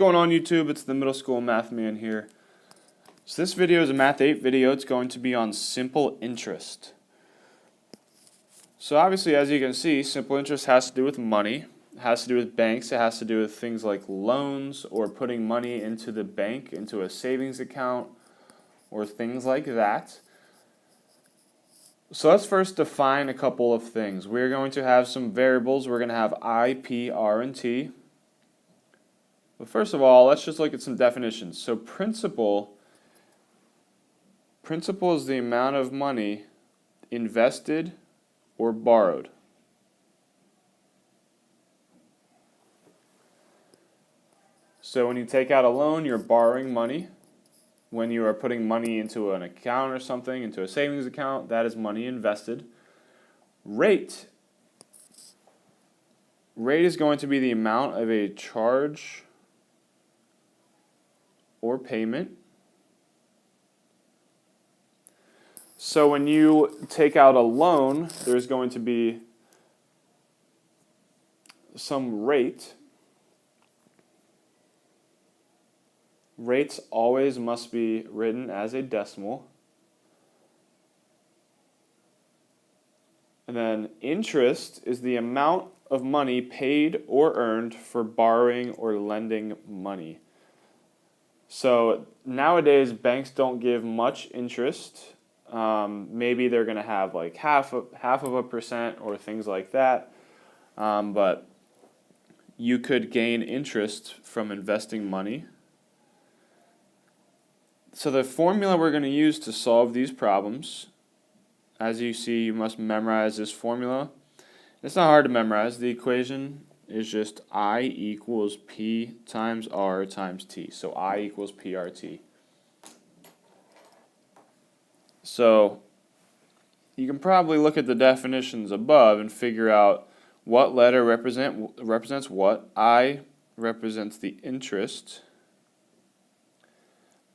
going on YouTube? It's the Middle School Math Man here. So this video is a Math 8 video. It's going to be on simple interest. So obviously, as you can see, simple interest has to do with money. It has to do with banks. It has to do with things like loans or putting money into the bank, into a savings account, or things like that. So let's first define a couple of things. We're going to have some variables. We're going to have I, P, R, and T. But first of all, let's just look at some definitions. So principal is the amount of money invested or borrowed. So when you take out a loan, you're borrowing money. When you are putting money into an account or something, into a savings account, that is money invested. Rate is going to be the amount of a charge or payment. So when you take out a loan, there's going to be some rate. Rates always must be written as a decimal. And then interest is the amount of money paid or earned for borrowing or lending money. So nowadays, banks don't give much interest. Maybe they're going to have like half of a percent or things like that. But you could gain interest from investing money. So the formula we're going to use to solve these problems, as you see, you must memorize this formula. It's not hard to memorize. The equation is just I equals P times R times T. So I equals PRT. So you can probably look at the definitions above and figure out what letter represents what. I represents the interest.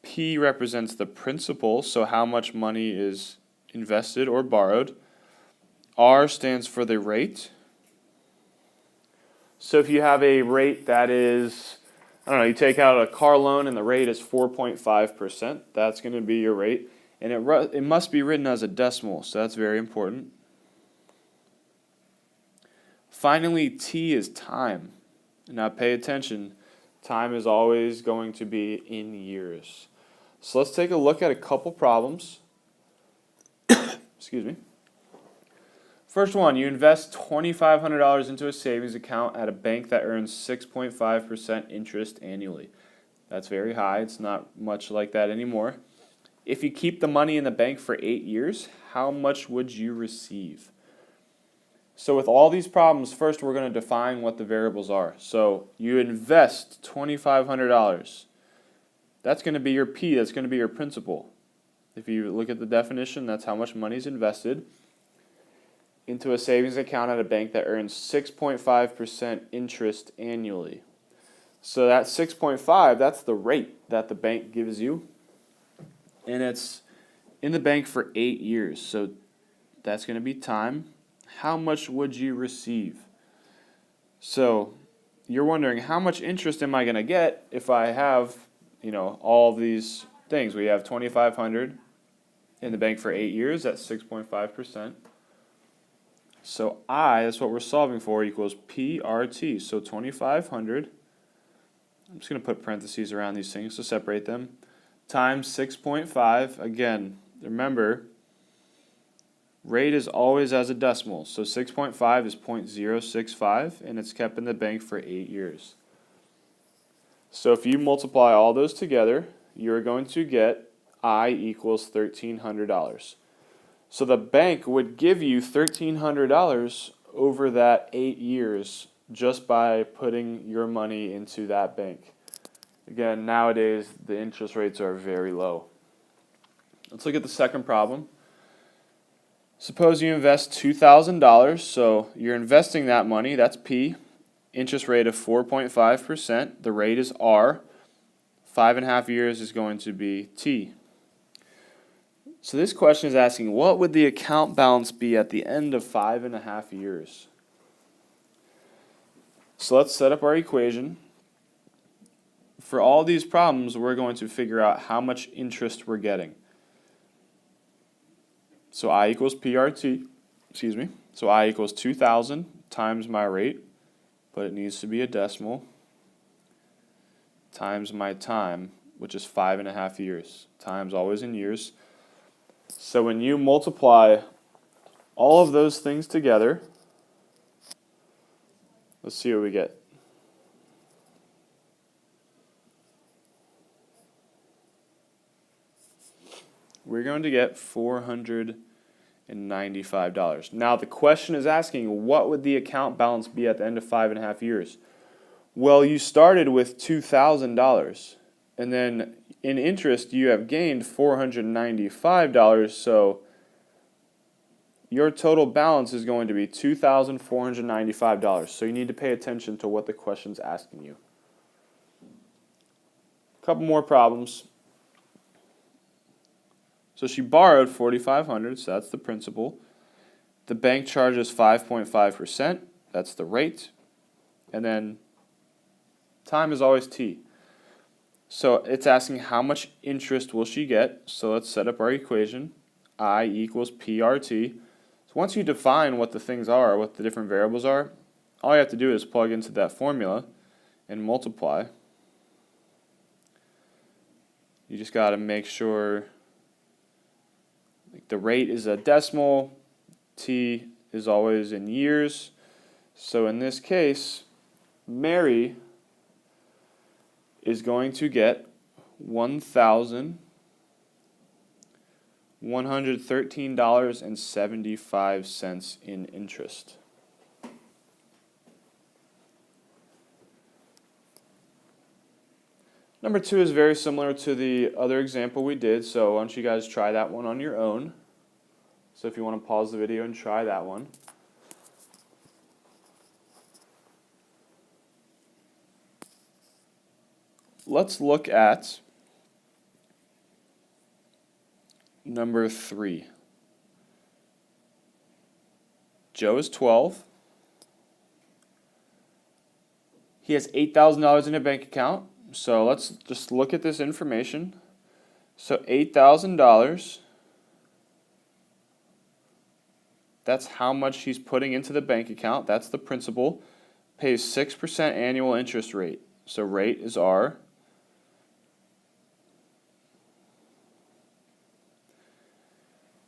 P represents the principal, so how much money is invested or borrowed. R stands for the rate. So if you have a rate that is, I don't know, you take out a car loan and the rate is 4.5%, that's going to be your rate. And it must be written as a decimal, so that's very important. Finally, T is time. Now pay attention, time is always going to be in years. So let's take a look at a couple problems. Excuse me. First one, you invest $2,500 into a savings account at a bank that earns 6.5% interest annually. That's very high. It's not much like that anymore. If you keep the money in the bank for 8 years, how much would you receive? So with all these problems, first we're going to define what the variables are. So you invest $2,500. That's going to be your P. That's going to be your principal. If you look at the definition, that's how much money is invested into a savings account at a bank that earns 6.5% interest annually. So that 6.5, that's the rate that the bank gives you. And it's in the bank for 8 years. So that's going to be time. How much would you receive? So you're wondering, how much interest am I going to get if I have, all of these things? We have $2,500 in the bank for 8 years. That's 6.5%. So I, that's what we're solving for, equals PRT. So 2,500. I'm just going to put parentheses around these things to separate them. Times 6.5. Again, remember, rate is always as a decimal. So 6.5 is 0.065, and it's kept in the bank for 8 years. So if you multiply all those together, you're going to get I equals $1,300. So the bank would give you $1,300 over that 8 years just by putting your money into that bank. Again, nowadays the interest rates are very low. Let's look at the second problem. Suppose you invest $2,000, so you're investing that money, that's P. Interest rate of 4.5%, the rate is R. 5.5 years is going to be T. So this question is asking, what would the account balance be at the end of 5.5 years? So let's set up our equation. for all these problems, we're going to figure out how much interest we're getting. So I equals PRT, excuse me. So I equals 2,000 times my rate, but it needs to be a decimal, times my time, which is 5.5 years. Time's always in years. So when you multiply all of those things together, let's see what we get. We're going to get $495. Now the question is asking, what would the account balance be at the end of 5.5 years? Well, you started with $2,000, and then in interest you have gained $495, so your total balance is going to be $2,495. So you need to pay attention to what the question's asking you. A couple more problems. So she borrowed $4,500, so that's the principal. The bank charges 5.5%, that's the rate. And then time is always T. So it's asking how much interest will she get. So let's set up our equation. I equals PRT. So once you define what the things are, what the different variables are, all you have to do is plug into that formula and multiply. You just got to make sure the rate is a decimal, T is always in years. So in this case, Mary is going to get $1,113.75 in interest. Number 2 is very similar to the other example we did, so why don't you guys try that one on your own. So if you want to pause the video and try that one. Let's look at number 3. Joe is 12. He has $8,000 in a bank account. So let's just look at this information. So $8,000, that's how much he's putting into the bank account. That's the principal. Pays 6% annual interest rate. So rate is R.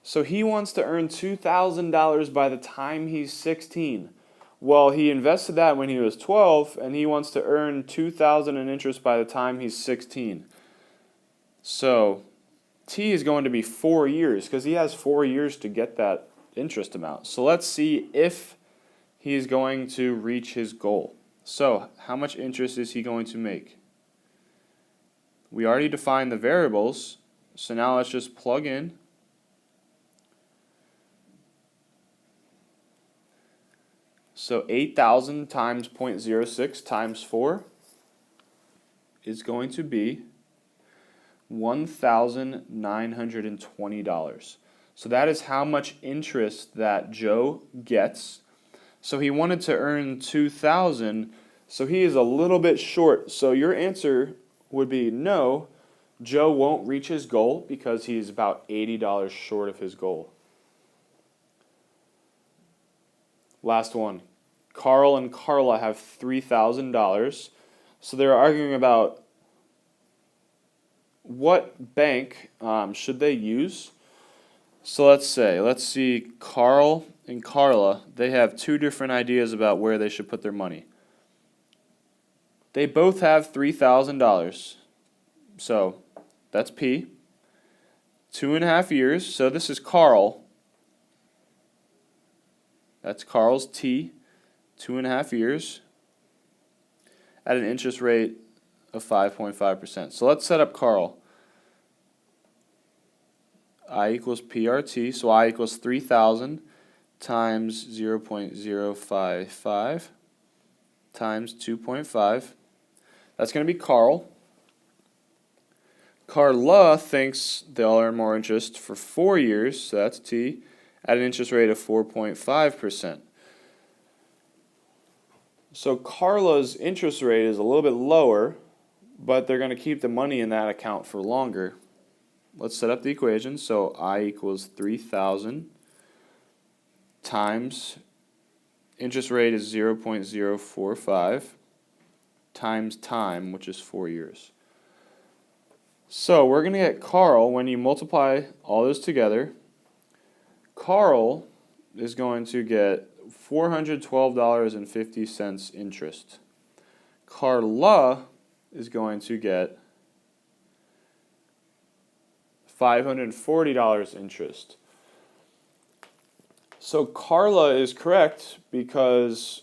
So he wants to earn $2,000 by the time he's 16. Well, he invested that when he was 12, and he wants to earn $2,000 in interest by the time he's 16. So T is going to be 4 years, because he has 4 years to get that interest amount. So let's see if he's going to reach his goal. So how much interest is he going to make? We already defined the variables, so now let's just plug in. So 8,000 times 0.06 times 4 is going to be $1,920. So that is how much interest that Joe gets. So he wanted to earn $2,000, so he is a little bit short. So your answer would be no, Joe won't reach his goal because he's about $80 short of his goal. Last one. Carl and Carla have $3,000. So they're arguing about what bank should they use. So let's see, Carl and Carla, they have two different ideas about where they should put their money. They both have $3,000. So that's P. 2.5 years. So this is Carl. That's Carl's T. 2.5 years at an interest rate of 5.5%. So let's set up Carl. I equals PRT, so I equals 3,000 times 0.055 times 2.5. That's going to be Carl. Carla thinks they'll earn more interest for 4 years, so that's T, at an interest rate of 4.5%. So Carla's interest rate is a little bit lower, but they're going to keep the money in that account for longer. Let's set up the equation. So I equals 3,000 times interest rate is 0.045 times time, which is 4 years. So we're going to get Carl, when you multiply all those together, Carl is going to get $412.50 interest. Carla is going to get $540 interest. So Carla is correct because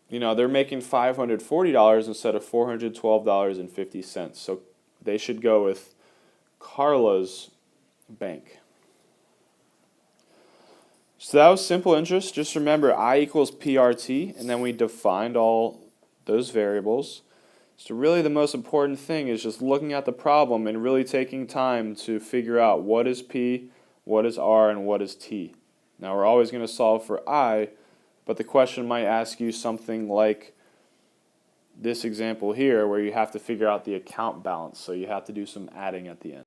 they're making $540 instead of $412.50. So they should go with Carla's bank. So that was simple interest. Just remember I equals PRT, and then we defined all those variables. So really the most important thing is just looking at the problem and really taking time to figure out what is P, what is R, and what is T. Now we're always going to solve for I, but the question might ask you something like this example here where you have to figure out the account balance, so you have to do some adding at the end.